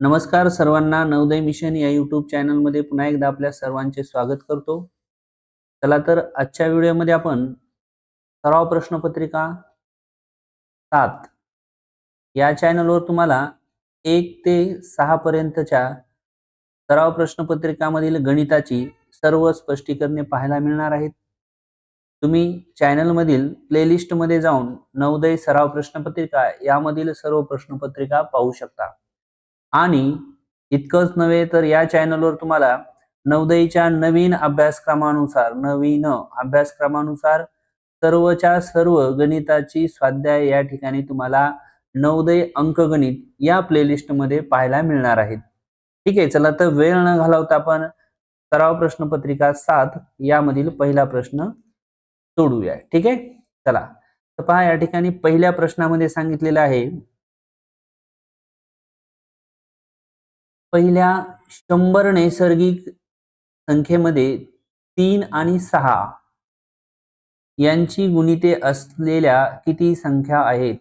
नमस्कार सर्वांना, नवोदय मिशन या यूट्यूब चॅनलमध्ये पुन्हा एकदा आपल्या सर्वांचे स्वागत करतो. चला तर आजच्या व्हिडिओमध्ये आपण सराव प्रश्नपत्रिका 7 या चॅनलवर तुम्हाला 1 ते 6 पर्यंतच्या सराव प्रश्नपत्रिकामधील गणिताची सर्व स्पष्टीकरणे पाहायला मिळणार आहेत. तुम्ही चॅनलमधील प्लेलिस्टमध्ये जाऊन नवोदय सराव प्रश्नपत्रिका यामधील सर्व प्रश्नपत्रिका पाहू शकता. आणि इतकंच नव्हे तर या चॅनलवर तुम्हाला नवोदयच्या नवीन अभ्यासक्रमानुसार सर्वच्या सर्व गणिताची स्वाध्याय या ठिकाणी तुम्हाला नवोदय अंकगणित या प्लेलिस्टमध्ये पाहायला मिळणार आहेत. ठीक आहे, चला तर वेळ न घालवता आपण सराव प्रश्नपत्रिका 7 यामधील पहिला प्रश्न सोडूया. ठीक आहे, चला तर पहा, या ठिकाणी पहिल्या प्रश्नामध्ये सांगितलेलं आहे, पहिल्या 100 नैसर्गिक संख्येमध्ये 3 आणि 6 यांची गुणिते असलेल्या किती संख्या आहेत?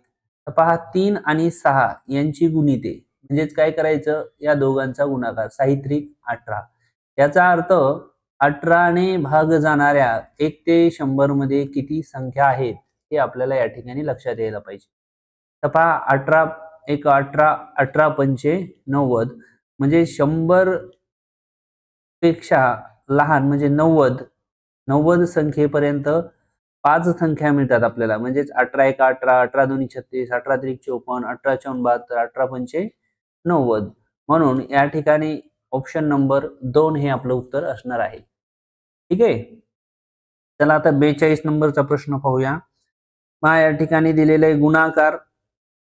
तर पहा, 3 आणि 6 यांची गुणिते म्हणजेच काय करायचं, या दोघांचा गुणाकार, साहित्रिक 18. याचा अर्थ 18 ने भाग जाणाऱ्या 1 ते 100 मध्ये किती संख्या आहेत हे आपल्याला या ठिकाणी लक्षात यायला पाहिजे. तर पहा, 18 एक 18, 18 पंचे 90, म्हणजे 100 पेक्षा लहान म्हणजे 90 संख्येपर्यंत 5 संख्या मिळतात आपल्याला. म्हणजेच 18 एक 18, 18 दोन्ही 36, 18 त्रिक 54, 18 चौन 72, 18 पंचे 90. म्हणून या ठिकाणी ऑप्शन नंबर 2 हे आपलं उत्तर असणार आहे. ठीक आहे, चला आता 42 नंबरचा प्रश्न पाहूया. पहा, या ठिकाणी दिलेलं आहे गुणाकार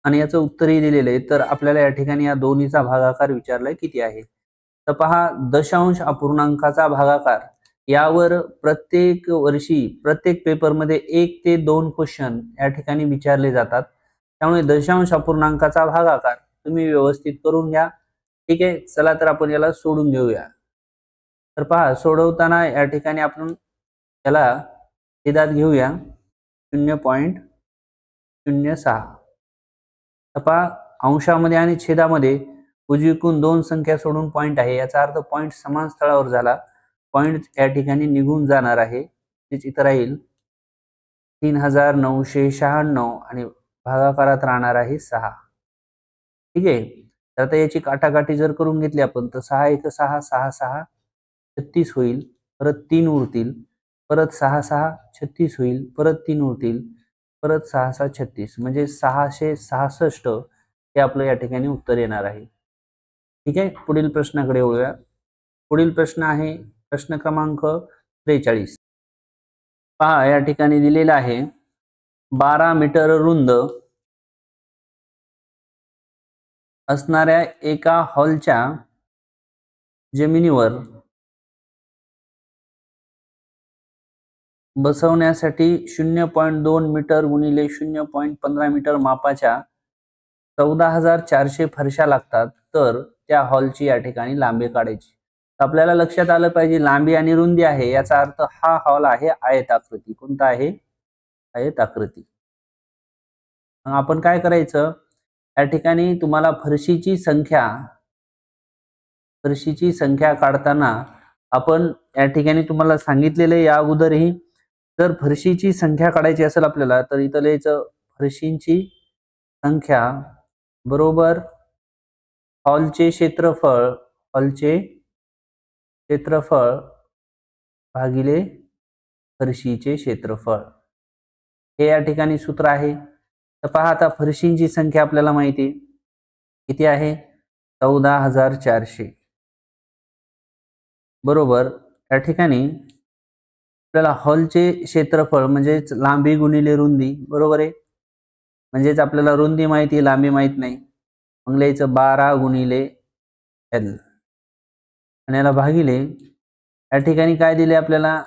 आणि याचं उत्तरही दिलेलं आहे. तर आपल्याला या ठिकाणी या दोन्हीचा भागाकार विचारलाय किती आहे. तर पहा, दशांश अपूर्णांकाचा भागाकार यावर प्रत्येक वर्षी प्रत्येक पेपरमध्ये 1 ते 2 क्वेश्चन या ठिकाणी विचारले जातात. त्यामुळे दशांश अपूर्णांकाचा भागाकार तुम्ही व्यवस्थित करून घ्या. ठीक आहे, चला तर आपण याला सोडून घेऊया. तर पहा, सोडवताना या ठिकाणी आपण याला छेदात घेऊया 0.06. पहा, अंशामध्ये आणि छेदामध्ये उजवीकडून 2 संख्या सोडून पॉइंट आहे, याचा अर्थ पॉइंट समान स्थळावर झाला. पॉइंट या ठिकाणी निघून जाणार आहे, तेच इथं राहील 3996 आणि भागाकारात राहणार आहे 6. ठीक आहे, तर आता याची काटाकाटी जर करून घेतली आपण तर 6 एक 6, 6 6 36 होईल, परत 3 उरतील, परत 6 6 36 होईल, परत 3 उरतील, परत 6 6 36, म्हणजे 666 हे आपलं या ठिकाणी उत्तर येणार आहे. ठीक आहे, पुढील प्रश्नाकडे वळूया. पुढील प्रश्न आहे प्रश्न क्रमांक 43. पहा, या ठिकाणी दिलेला आहे 12 मीटर रुंद असणाऱ्या एका हॉलच्या जमिनीवर बसवण्यासाठी 0.2 मीटर गुणिले 0.15 मीटर मापाच्या 14,400 फरशा लागतात. तर त्या हॉलची या ठिकाणी लांबी काढायची. आपल्याला लक्षात आलं पाहिजे, लांबी आणि रुंदी आहे, याचा अर्थ हा हॉल आहे आयताकृती. कोणता आहे? आयताकृती. आपण काय करायचं, या ठिकाणी तुम्हाला फरशीची संख्या काढताना आपण या ठिकाणी तुम्हाला सांगितलेलं या अगोदरही, जर फरशीची संख्या काढायची असेल आपल्याला तर इथं लिहायचं फरशींची संख्या बरोबर हॉलचे क्षेत्रफळ भागिले फरशीचे क्षेत्रफळ, हे या ठिकाणी सूत्र आहे. तर पहा, आता फरशींची संख्या आपल्याला माहिती आहे किती आहे, 14,400 बरोबर. या ठिकाणी आपल्याला हॉलचे क्षेत्रफळ म्हणजेच लांबी गुणिले रुंदी बरोबर आहे. म्हणजेच आपल्याला रुंदी माहिती आहे, लांबी माहित नाही. मग लिहायचं 12 गुणिले L आणि याला भागिले या ठिकाणी काय दिले आपल्याला,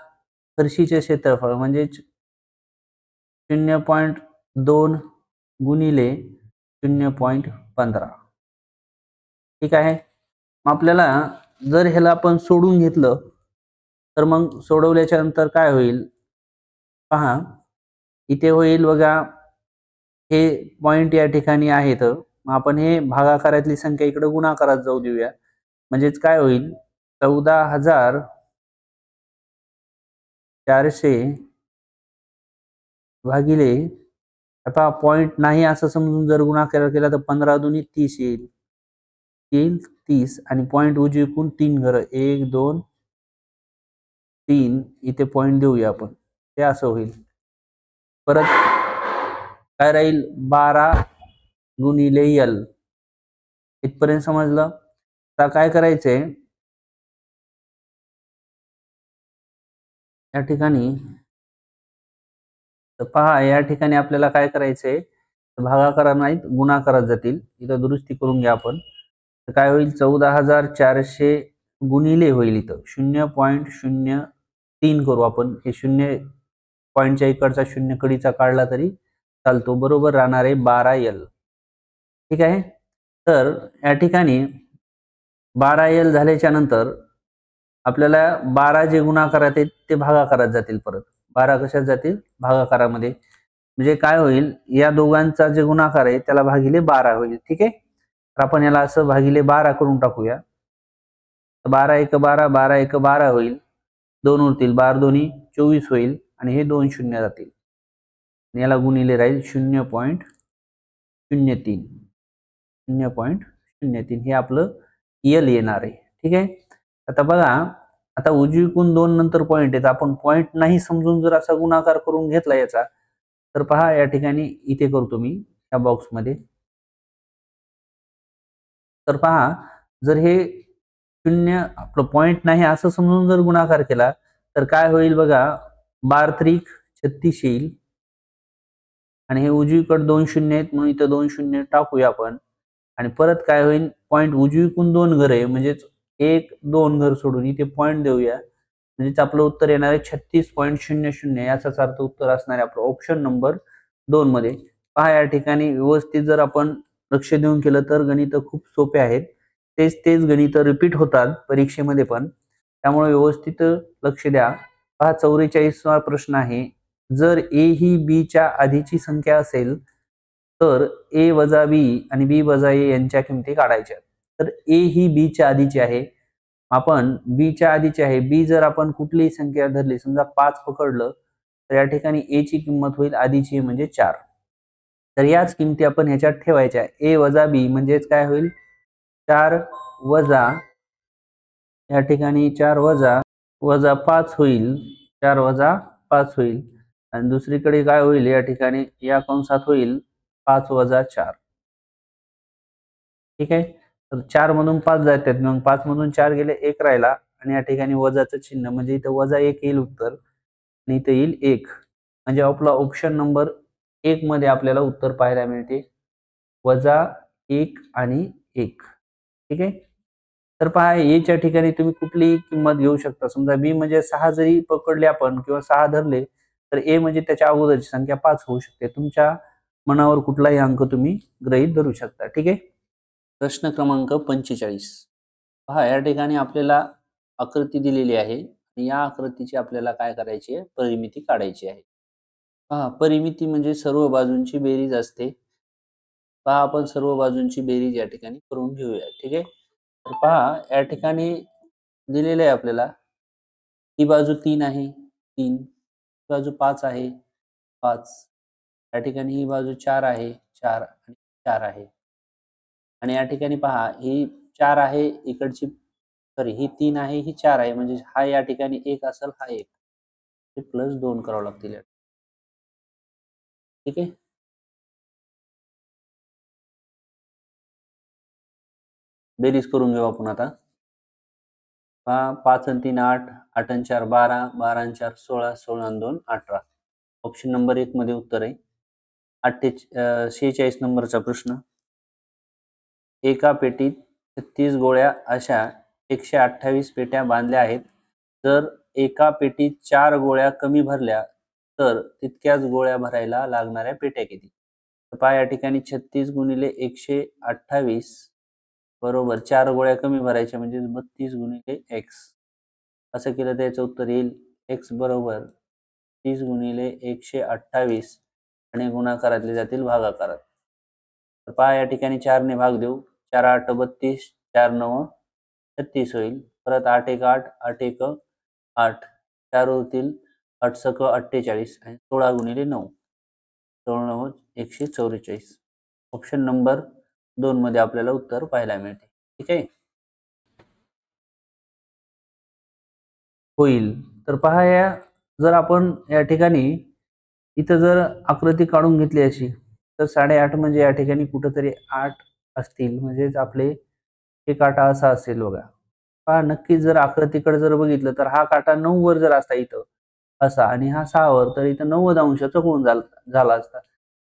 फरशीचे क्षेत्रफळ म्हणजेच 0.2 गुणिले 0.15. ठीक आहे, मग आपल्याला जर ह्याला आपण सोडून घेतलं तर मग सोडवल्याच्या नंतर काय होईल, पहा इथे होईल बघा, हे पॉइंट या ठिकाणी आहेत मग आपण हे भागाकारातली संख्या इकडे गुणाकारात जाऊ देऊया. म्हणजेच काय होईल 14,400 भागिले आता पॉईंट नाही असं समजून जर गुणाकार केला तर 15 दुनी 30 येईल. 30 आणि पॉईंट उजवीकडून 3 घरं 1 2 3 इथे पॉईंट देऊया आपण. ते असं होईल. परत काय राहील 12 गुणिले L. इथपर्यंत समजलं. आता काय करायचंय या ठिकाणी तर पहा या ठिकाणी आपल्याला काय करायचंय भागाकारात नाहीत गुणाकारात जातील. इथं दुरुस्ती करून घ्या आपण. तर काय होईल 14,400 गुणिले होईल इथं 0.03 करू आपण. हे 0 पॉईंटच्या इकडचा 0 कडीचा काढला तरी चालतो. बरोबर राहणार आहे 12L. ठीक आहे. तर या ठिकाणी 12L झाल्याच्या नंतर आपल्याला 12 जे गुणाकारात आहेत ते भागाकारात जातील. परत 12 कशात जातील भागाकारामध्ये. म्हणजे काय होईल या दोघांचा जे गुणाकार आहे त्याला भागिले 12 होईल. ठीक आहे. तर आपण याला असं भागिले 12 करून टाकूया. 12 1 12 12 1 12 होईल. 2 उरतील 12 दोन्ही 24 होईल आणि हे 2 शून्य जातील. याला गुणिले राहील 0.03 0.03 हे आपलं L येणार आहे. ठीक आहे. आता बघा आता उजवीकडून 2 नंतर पॉईंट आहेत. आपण पॉईंट नाही समजून जर असा गुणाकार करून घेतला याचा तर पहा या ठिकाणी इथे करतो मी या बॉक्समध्ये. तर पहा जर हे 0 आपलं पॉईंट नाही असं समजून जर गुणाकार केला तर काय होईल बघा 12 त्रिक 36 येईल आणि हे उजवीकडे 2 शून्य आहेत म्हणून इथं 2 शून्य टाकूया आपण. आणि परत काय होईल पॉईंट उजवीकडून 2 घर आहे म्हणजेच 1 2 घर सोडून इथे पॉईंट देऊया. म्हणजेच आपलं उत्तर येणार आहे 36.00. याचाच अर्थ उत्तर असणार आहे आपलं ऑप्शन नंबर 2 मध्ये. पहा या ठिकाणी व्यवस्थित जर आपण लक्ष देऊन केलं तर गणित खूप सोपे आहेत. तेच गणित रिपीट होतात परीक्षेमध्ये पण. त्यामुळे व्यवस्थित लक्ष द्या. पहा 44वा प्रश्न आहे. जर ए ही बी च्या आधीची संख्या असेल तर ए वजा बी आणि बी वजा ए यांच्या किमती काढायच्या. तर ए ही बी च्या आधीची आहे. आपण बी च्या आधीची आहे. बी जर आपण कुठलीही संख्या धरली समजा 5 पकडलं तर या ठिकाणी ए ची किंमत होईल आधीची म्हणजे 4. तर याच किमती आपण ह्याच्यात ठेवायच्या. ए वजा बी म्हणजेच काय होईल 4 वजा या ठिकाणी 4 वजा 5 होईल. 4 वजा 5 होईल आणि दुसरीकडे काय होईल या ठिकाणी या कंसात होईल 5 वजा 4. ठीक आहे. तर 4 मधून 5 जातात मग 5 मधून 4 गेले 1 राहिला आणि या ठिकाणी वजाचं चिन्ह म्हणजे इथं वजा 1 येईल उत्तर आणि इथं येईल 1. म्हणजे आपला ऑप्शन नंबर 1 मध्ये आपल्याला उत्तर पाहायला मिळते वजा 1 आणि 1. ठीक आहे. तर पहा ए च्या ठिकाणी तुम्ही कुठलीही किंमत घेऊ शकता. समजा बी म्हणजे 6 जरी पकडले आपण किंवा 6 धरले तर ए म्हणजे त्याच्या अगोदरची संख्या 5 होऊ शकते. तुमच्या मनावर कुठलाही अंक तुम्ही गृहीत धरू शकता. ठीक आहे. प्रश्न क्रमांक 45. पहा या ठिकाणी आपल्याला आकृती दिलेली आहे आणि या आकृतीची आपल्याला काय करायची आहे परिमिती काढायची आहे. पहा परिमिती म्हणजे सर्व बाजूंची बेरीज असते. पहा आपण सर्व बाजूंची बेरीज या ठिकाणी करून घेऊया. ठीक आहे. तर पहा या ठिकाणी दिलेलं आहे आपल्याला ही बाजू 3 आहे 3, बाजू 5 आहे 5, या ठिकाणी ही बाजू 4 आहे 4 आणि 4 आहे आणि या ठिकाणी पहा ही 4 आहे इकडची सॉरी ही 3 आहे ही 4 आहे म्हणजे हा या ठिकाणी 1 असेल हा 1 हे प्लस 2 करावं लागतील. ठीक आहे. बेरीज करून घेऊ आपण आता. पहा 5 आणि 3 8, 8 आणि 4 12, 12 आणि 4 16, 16 आणि 2 18. ऑप्शन नंबर 1 मध्ये उत्तर आहे. 46 नंबरचा प्रश्न. एका पेटीत 36 गोळ्या अशा 128 पेट्या बांधल्या आहेत. जर एका पेटीत 4 गोळ्या कमी भरल्या तर तितक्याच गोळ्या भरायला लागणाऱ्या पेट्या किती? तर पहा या ठिकाणी 36 गुणिले 128 बरोबर 4 गोळ्या कमी भरायच्या म्हणजे 32 गुणिले x. असं केलं तर याचं उत्तर येईल x बरोबर 30 गुणिले 128 आणि गुणाकारातले जातील भागाकारात. तर पहा या ठिकाणी 4 ने भाग देऊ. 4 8 32, 4 9 36 होईल. परत 8 1 8, 8 1 8, 4 उरतील, 8 सक 48 आणि 16 गुणिले 9, 16 9 144. ऑप्शन नंबर 2 मध्ये आपल्याला उत्तर पाहायला मिळते. ठीक आहे. होईल. तर पहा जर आपण या ठिकाणी इथं जर आकृती काढून घेतली अशी, तर 8.5 म्हणजे या ठिकाणी कुठंतरी 8 असतील, म्हणजेच आपले हे काटा असा असेल बघा. पहा नक्कीच जर आकृतीकडे जर बघितलं तर हा काटा 9 वर जर असता इथं असा आणि हा 6 वर, तर इथं 90 अंशाचा कोन झाला असता.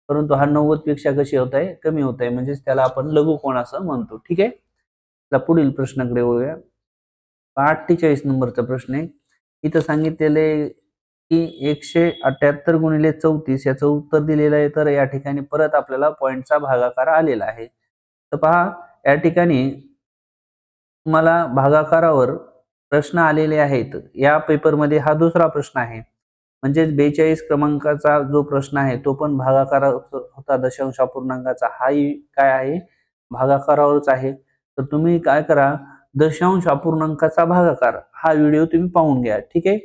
परंतु हा 90 पेक्षा कशी होत आहे, कमी होत आहे, म्हणजेच त्याला आपण लघुकोन असं म्हणतो. ठीक आहे. तर पुढील प्रश्नाकडे वळूया. 48 नंबरचा प्रश्न आहे. इथं सांगितलेले की 178 गुणिले 34 याचं उत्तर दिलेलं आहे. तर या ठिकाणी परत आपल्याला पॉइंटचा भागाकार आलेला आहे. तर पहा या ठिकाणी तुम्हाला भागाकारावर प्रश्न आलेले आहेत. या पेपरमध्ये हा दुसरा प्रश्न आहे. म्हणजेच 42 क्रमांकाचा जो प्रश्न आहे तो पण भागाकारावर होता, दशांश अपूर्णांकाचा. हाही काय आहे, भागाकारावरच आहे. तर तुम्ही काय करा, दशांश अपूर्णांकाचा भागाकार हा व्हिडिओ तुम्ही पाहून घ्या. ठीक आहे.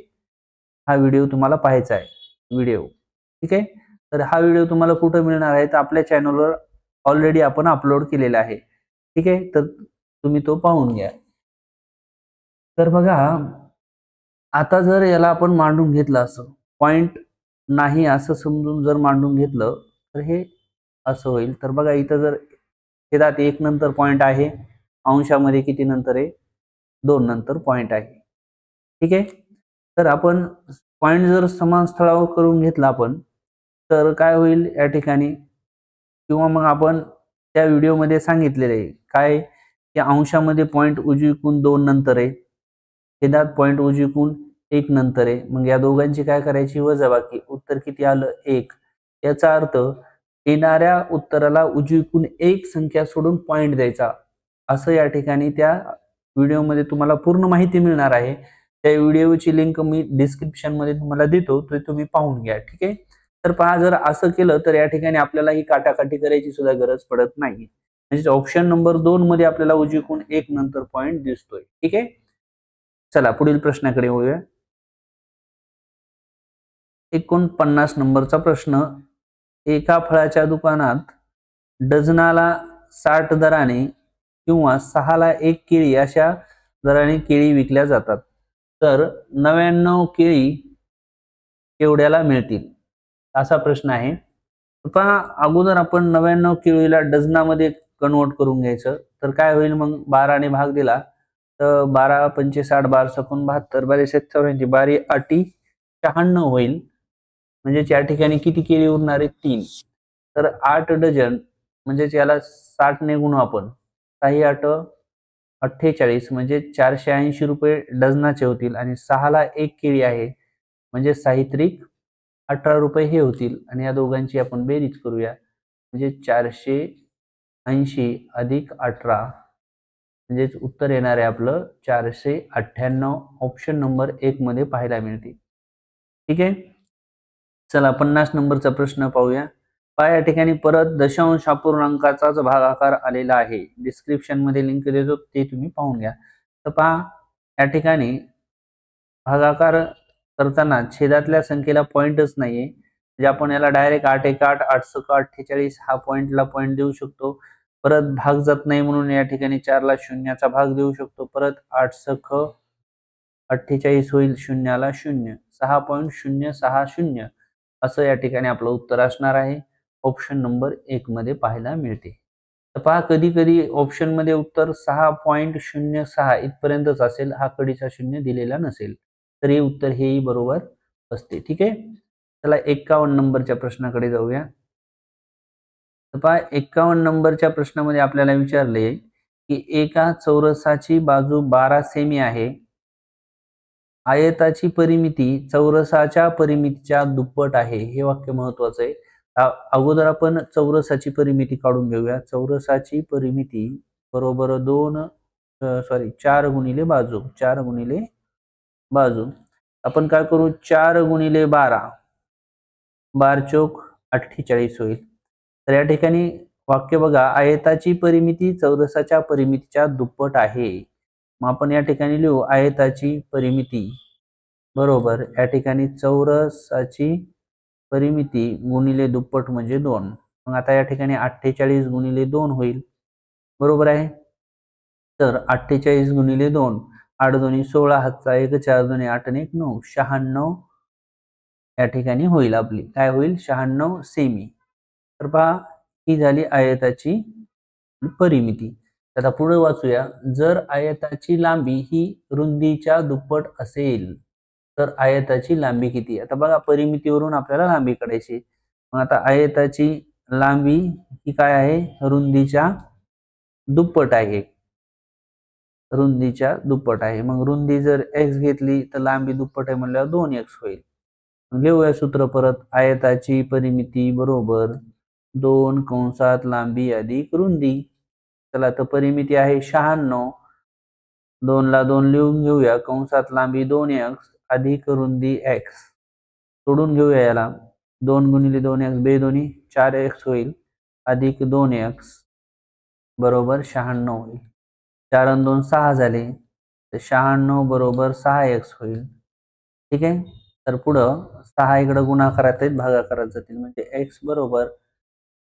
हा व्हिडिओ तुम्हाला पाहायचा आहे. व्हिडिओ ठीक आहे. तर हा व्हिडिओ तुम्हाला कुठे मिळणार आहे, तर आपल्या चॅनलवर ऑलरेडी आपण अपलोड केलेला आहे. ठीक आहे. तर तुम्ही तो पाहून घ्या. तर बघा, आता जर याला आपण मांडून घेतलं असं पॉइंट नाही असं समजून जर मांडून घेतलं तर हे असं होईल. तर बघा इथं जर छेदात 1 नंतर पॉइंट आहे, अंशामध्ये किती नंतर आहे, 2 नंतर पॉइंट आहे. ठीक आहे. तर आपण पॉइंट जर समान स्थळावर करून घेतला आपण, तर काय होईल या ठिकाणी, किंवा मग आपण त्या व्हिडिओमध्ये सांगितलेले आहे काय, की अंशामध्ये पॉइंट उजवीकडून 2 नंतर आहे, छेदात पॉइंट उजवीकडून 1 नंतर आहे. मग या दोघांची काय करायची, वजाबाकी. उत्तर किती आलं, 1. याचा अर्थ येणाऱ्या उत्तराला उजवीकडून 1 संख्या सोडून पॉइंट द्यायचा, असं या ठिकाणी त्या व्हिडिओमध्ये तुम्हाला पूर्ण माहिती मिळणार आहे. त्या व्हिडिओची लिंक मी डिस्क्रिप्शन मध्ये तुम्हाला देतो, ते तुम्ही पाहून घ्या. ठीक आहे. तर पहा, जर असं केलं तर या ठिकाणी आपल्याला ही काटाकाटी करायची सुद्धा गरज पडत नाही. म्हणजे ऑप्शन नंबर 2 मध्ये आपल्याला उजवीकडून 1 नंतर पॉइंट दिसतोय. ठीक आहे. चला पुढील प्रश्नाकडे वळूया. 49 नंबरचा प्रश्न. एका फळाच्या दुकानात डझनाला 60 दराने किंवा 6 ला 1 केळी अशा दराने केळी विकल्या जातात. तर 99 केळी केवढ्याला मिळतील, असा प्रश्न आहे. पहा अगोदर आपण 99 केळीला डझनामध्ये कन्वर्ट करून घ्यायचं. तर काय होईल, मग 12 ने भाग दिला तर 12 पंचे 60, 12 सकून 72, 12 84, 12 आठी 96 होईल. म्हणजे या ठिकाणी किती केळी उरणार आहे, 3. तर 8 डझन म्हणजेच याला 60 ने गुणू आपण, 6 8 48 म्हणजे 480 रुपये डझनाचे होतील. आणि 6 ला 1 केळी आहे म्हणजे साहित्रिक 18 रुपये हे होतील. आणि या दोघांची आपण बेरीज करूया, म्हणजे 480 अधिक 18 म्हणजेच उत्तर येणार आहे आपलं 498. ऑप्शन नंबर 1 मध्ये पाहायला मिळते. ठीक आहे. चला 50 नंबरचा प्रश्न पाहूया. पहा या ठिकाणी परत दशांश अपूर्णांकाचाच भागाकार आलेला आहे. डिस्क्रिप्शन मध्ये लिंक देतो, ते तुम्ही पाहून घ्या. तर पहा या ठिकाणी भागाकार करताना छेदातल्या संख्येला पॉइंटच नाहीये, म्हणजे आपण याला डायरेक्ट 8 1 8, 8 6 48 हा पॉइंटला पॉइंट देऊ शकतो. परत भाग जात नाही म्हणून या ठिकाणी 4 ला शून्याचा भाग देऊ शकतो. परत 8 6 48 होईल, शून्याला 0, 6.060 असं या ठिकाणी आपलं उत्तर असणार आहे. ऑप्शन नंबर 1 मध्ये पाहायला मिळते. तर पहा कधी कधी ऑप्शन मध्ये उत्तर 6.06 इथपर्यंतच असेल, हा कडीचा शून्य दिलेला नसेल, तर हे उत्तर हेही बरोबर असते. ठीक आहे. चला 51 नंबरच्या प्रश्नाकडे जाऊया. तर पहा 51 नंबरच्या प्रश्नामध्ये आपल्याला विचारले की एका चौरसाची बाजू 12 सेमी आहे, आयताची परिमिती चौरसाच्या परिमितीच्या दुप्पट आहे. हे वाक्य महत्वाचं आहे. अगोदर आपण चौरसाची परिमिती काढून घेऊया. चौरसाची परिमिती बरोबर 4 गुणिले बाजू, 4 गुणिले बाजू. आपण काय करू, 4 गुणिले 12, 12 चौक 48 होईल. तर या ठिकाणी वाक्य बघा, आयताची परिमिती चौरसाच्या परिमितीच्या दुप्पट आहे. मग आपण या ठिकाणी लिहू आयताची परिमिती बरोबर या ठिकाणी चौरसाची परिमिती गुणिले दुप्पट म्हणजे 2. मग आता या ठिकाणी 48 गुणिले 2 होईल बरोबर आहे. तर 48 गुणिले 2 8 दोन्ही 16 हातचा 1 4 दोन्ही 8 आणि 1 9 96 या ठिकाणी होईल आपली काय होईल 96 सेमी. तर पहा ही झाली आयताची परिमिती. आता पुढे वाचूया, जर आयताची लांबी ही रुंदीच्या दुप्पट असेल तर आयताची लांबी किती. आता बघा परिमितीवरून आपल्याला लांबी काढायची. मग आता आयताची लांबी ही काय आहे रुंदीच्या दुप्पट आहे. रुंदीच्या दुप्पट आहे. मग रुंदी जर x घेतली तर लांबी दुप्पट आहे म्हणल्यावर 2x होईल. घेऊया सूत्र परत, आयताची परिमिती बरोबर 2 कंसात लांबी अधिक रुंदी. चला तर परिमिती आहे 96. 2 ला 2 लिहून घेऊया कंसात लांबी 2x अधिक रुंदी x. सोडून घेऊया याला 2 गुणिले 2x बे दोन्ही 4x होईल अधिक 2x बरोबर 96 होईल. 4 आणि 2 6 झाले तर 96 बरोबर 6x होईल. ठीक आहे. तर पुढं 6 इकडे गुणाकारात आहेत भागाकारात जातील म्हणजे x बरोबर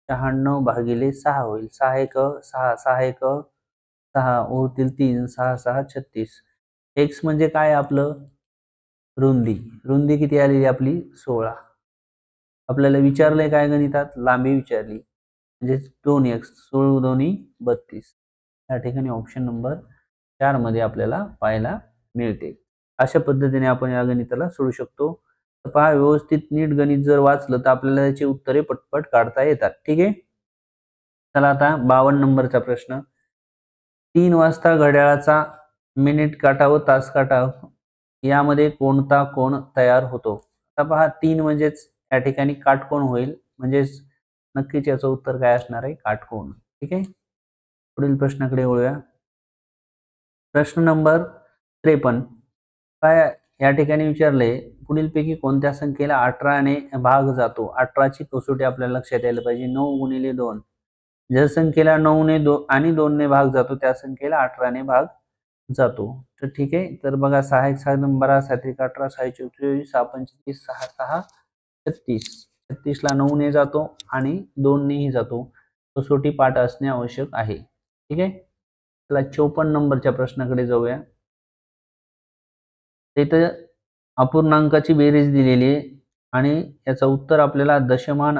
96 भागिले 6 होईल. 6 1 6 6 1 6 उरतील 3 6 6 36. x म्हणजे काय आपलं रुंदी. रुंदी किती आलेली आपली 16. आपल्याला विचारलंय काय गणितात लांबी विचारली म्हणजे 2x 16 दोन्ही 32. या ठिकाणी ऑप्शन नंबर 4 मध्ये आपल्याला पाहायला मिळते. अशा पद्धतीने आपण या गणिताला सोडू शकतो. तर पहा व्यवस्थित नीट गणित जर वाचलं तर आपल्याला याची उत्तरे पटपट काढता येतात. ठीक आहे. चला आता 52 नंबरचा प्रश्न. 3 वाजता घड्याळाचा मिनिट काटा व तास काटा यामध्ये कोणता कोन तयार होतो. आता पहा 3 म्हणजेच या ठिकाणी काटकोन होईल म्हणजेच नक्कीच याचं उत्तर काय असणार आहे काटकोन. ठीक आहे. पुढील प्रश्नाकडे वळूया. प्रश्न नंबर 53. काय या ठिकाणी विचारले पुढीलपैकी कोणत्या संख्येला 18 ने भाग जातो. 18 ची कसोटी आपल्याला लक्षात यायला पाहिजे. 9 गुणिले 2 ज्या संख्येला 9 ने आणि 2 ने भाग जातो त्या संख्येला 18 ने भाग जातो. तर ठीक आहे. तर बघा 6 1 6 12 7 1 18 6 24 6 25 6 6 36. 36 ला 9 ने जातो आणि 2 नेही जातो. कसोटी पाठ असणे आवश्यक आहे. ठीक आहे. चला 54 नंबरच्या प्रश्नाकडे जाऊया. इथे अपूर्णांकाची बेरीज दिलेली आहे आणि याचं उत्तर आपल्याला दशमान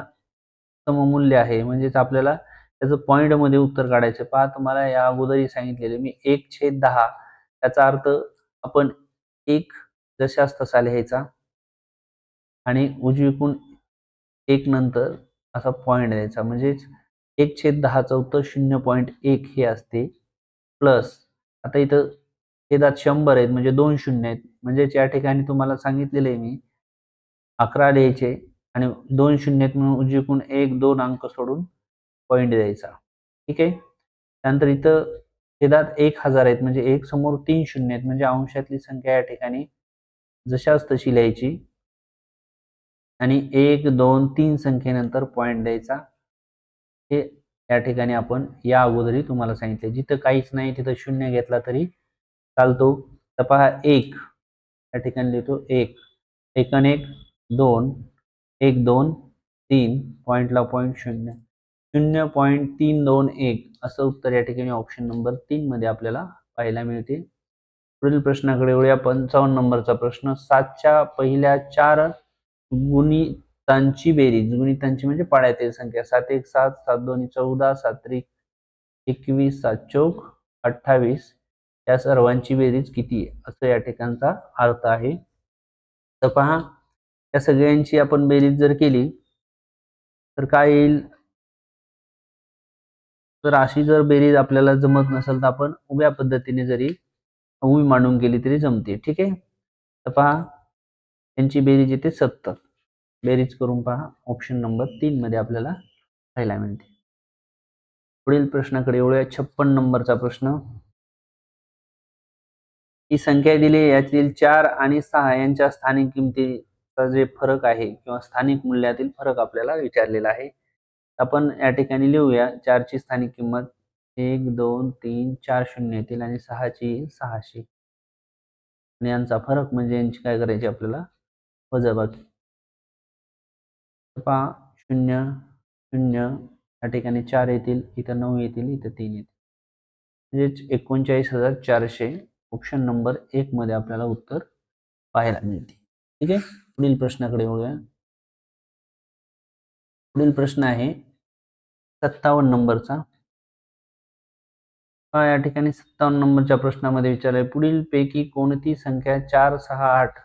सममूल्य आहे म्हणजेच आपल्याला त्याचं पॉइंट मध्ये उत्तर काढायचं. पहा तुम्हाला या अगोदरही सांगितलेले मी 1/10 याचा अर्थ आपण 1 जशास तसा लिहायचा आणि उजवीकडून 1 नंतर असा पॉइंट द्यायचा म्हणजेच 1/10 चं उत्तर 0.1 हे असते. प्लस आता इथं छेदात 100 आहेत म्हणजे 2 शून्य आहेत म्हणजेच या ठिकाणी तुम्हाला सांगितलेलं आहे मी 11 लिहायचे आणि 2 शून्य आहेत म्हणून उजवीकडून 1 2 अंक सोडून पॉइंट द्यायचा. ठीक आहे. त्यानंतर इथं छेदात 1000 आहेत म्हणजे 1 समोर 3 शून्य आहेत म्हणजे अंशातली संख्या या ठिकाणी जशास तशी लिहायची आणि 1 2 3 संख्येनंतर पॉइंट द्यायचा. हे या ठिकाणी आपण या अगोदरही तुम्हाला सांगितले. जिथं काहीच नाही तिथं शून्य घेतला तरी चालतो. तर पहा 1 या ठिकाणी लिहितो 1 1 आणि 1 2 1 2 3 पॉइंटला पॉइंट 0 0.321 असं उत्तर या ठिकाणी ऑप्शन नंबर 3 मध्ये आपल्याला पाहायला मिळते. पुढील प्रश्नाकडे वळूया. 55 नंबरचा प्रश्न. 7च्या पहिल्या 4 गुणितांची बेरीज. गुणितांची म्हणजे पाड्यातील संख्या 7 1 7 7 2 14 7 3 21 7 चौक 28 या सर्वांची बेरीज किती आहे असं या ठिकाणचा अर्थ आहे. तर पहा या सगळ्यांची आपण बेरीज जर केली तर काय येईल. तर अशी जर बेरीज आपल्याला जमत नसेल तर आपण उभ्या पद्धतीने जरी उभी मांडून केली तरी जमते. ठीक आहे. तर पहा यांची बेरीज येते 70. बेरीज करून पहा ऑप्शन नंबर 3 मध्ये आपल्याला पाहायला मिळते. पुढील प्रश्नाकडे वळूया. 56 नंबरचा प्रश्न. ही संख्या दिली यातील 4 आणि 6 यांच्या स्थानिक किमतीचा जे फरक आहे किंवा स्थानिक मूल्यातील फरक आपल्याला विचारलेला आहे. आपण या ठिकाणी लिहूया 4ची स्थानिक किंमत 1 2 3 4 शून्य येतील आणि 6ची 600 आणि यांचा फरक म्हणजे यांची काय करायची आपल्याला वजाबाकी. पहा 0 0 या ठिकाणी 4 येतील, इथं 9 येतील, इथं 3 येतील. म्हणजे 39,400 ऑप्शन नंबर 1 मध्ये आपल्याला उत्तर पाहायला मिळते. ठीक आहे, पुढील प्रश्नाकडे वळूया. पुढील प्रश्न आहे 57 नंबरचा. या ठिकाणी 57 नंबरच्या प्रश्नामध्ये विचारले पुढील पैकी कोणती संख्या 4 6 8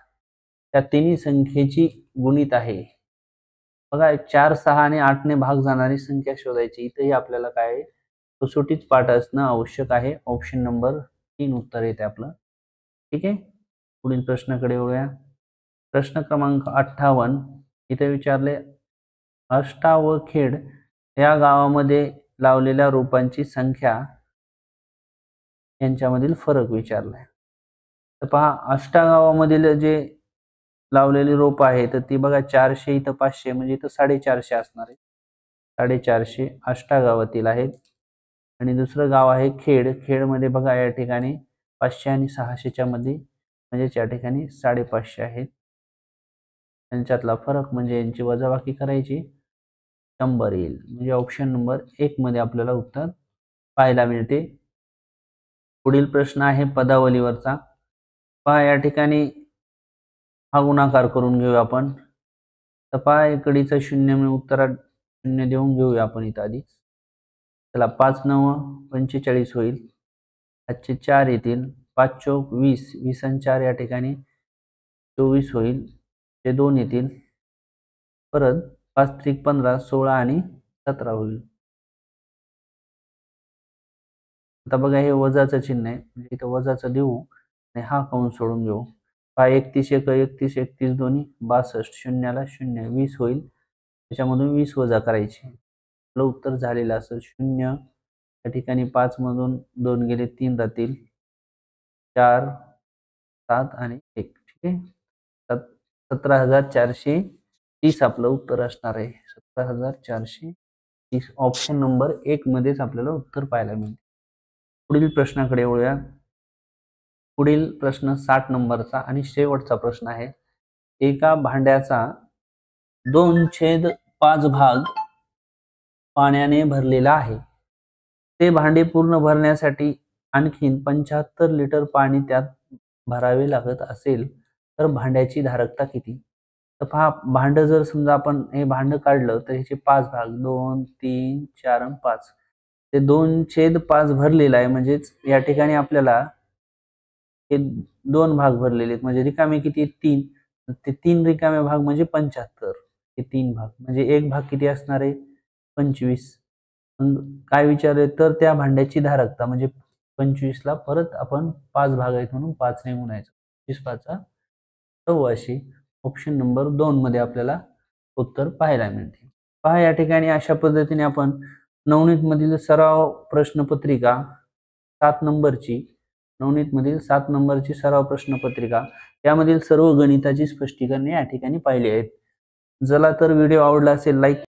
त्या तिन्ही संख्येची गुणित आहे. बघा 4 6 आणि 8 ने भाग जाणारी संख्या शोधायची. इथेही आपल्याला काय कसोटीच पाठ असणं आवश्यक आहे. ऑप्शन नंबर 3 उत्तर येते आपलं. ठीक आहे, पुढील प्रश्नाकडे वळूया. प्रश्न क्रमांक 58 इथे विचारले अष्टावखेड या गावामध्ये लावलेल्या रोपांची संख्या यांच्यामधील फरक विचारलाय. तर पहा अष्टा गावामधील जे लावलेली रोप आहे तर ती बघा 400 इथं 500 म्हणजे इथं 450 असणार आहे. 450 अष्टा गावातील आहेत. आणि दुसरं गाव आहे खेड. खेडमध्ये बघा या ठिकाणी 500 आणि 600च्या मध्ये म्हणजेच या ठिकाणी 550 आहेत. यांच्यातला फरक म्हणजे यांची वजाबाकी करायची 100 येईल. म्हणजे ऑप्शन नंबर 1 मध्ये आपल्याला उत्तर पाहायला मिळते. पुढील प्रश्न आहे पदावलीवरचा. पहा या ठिकाणी हा गुणाकार करून घेऊया आपण. तर पहा इकडीचं 0 म्हणून उत्तरात 0 देऊन घेऊया आपण इथं आधी. चला 5 9 45 होईल. आजचे 4 येतील. 5 चौक 20 20 आणि 4 या ठिकाणी 24 होईल. ते 2 येतील. परत 5 त्रिक 15 16 आणि 17 होईल. आता बघा हे वजाचं चिन्ह आहे म्हणजे इथं वजाचं देऊ आणि हा कंस सोडून घेऊ. 31 1 31 31 दोन्ही 62 शून्याला 0 20 होईल. त्याच्यामधून 20 वजा करायचे. आपलं उत्तर झालेलं असं 0 त्या ठिकाणी 5 मधून 2 गेले 3 राहतील. 4 7 आणि 1. ठीक आहे, 17,430 आपलं उत्तर असणार आहे. 17,430 ऑप्शन नंबर 1 मध्येच आपल्याला उत्तर पाहायला मिळते. पुढील प्रश्नाकडे वळूया. पुढील प्रश्न 60 नंबरचा आणि शेवटचा प्रश्न आहे. एका भांड्याचा 2/5 भाग पाण्याने भरलेला आहे. ते भांडे पूर्ण भरण्यासाठी आणखीन 75 लिटर पाणी त्यात भरावे लागत असेल तर भांड्याची धारकता किती. तर पहा भांड जर समजा आपण हे भांड काढलं तर ह्याचे 5 भाग 2 3 4 आणि 5 ते 2/5 भरलेलं आहे. म्हणजेच या ठिकाणी आपल्याला हे 2 भाग भरलेले आहेत म्हणजे रिकामे किती 3. ते 3 रिकामे भाग म्हणजे 75. हे 3 भाग म्हणजे एक भाग किती असणार आहे 25. काय विचारले तर त्या भांड्याची धारकता म्हणजे 25 ला परत आपण 5 भाग आहेत म्हणून 5 ने गुणायचं. 25 5 84. ऑप्शन नंबर 2 मध्ये आपल्याला उत्तर पाहायला मिळते. पहा या ठिकाणी अशा पद्धतीने आपण नवनीत मधील सराव प्रश्नपत्रिका 7 नंबरची नवनीत मधील 7 नंबरची सराव प्रश्नपत्रिका यामधील सर्व गणिताची स्पष्टीकरणे या ठिकाणी पाहिली आहेत. जला तर व्हिडिओ आवडला असेल लाईक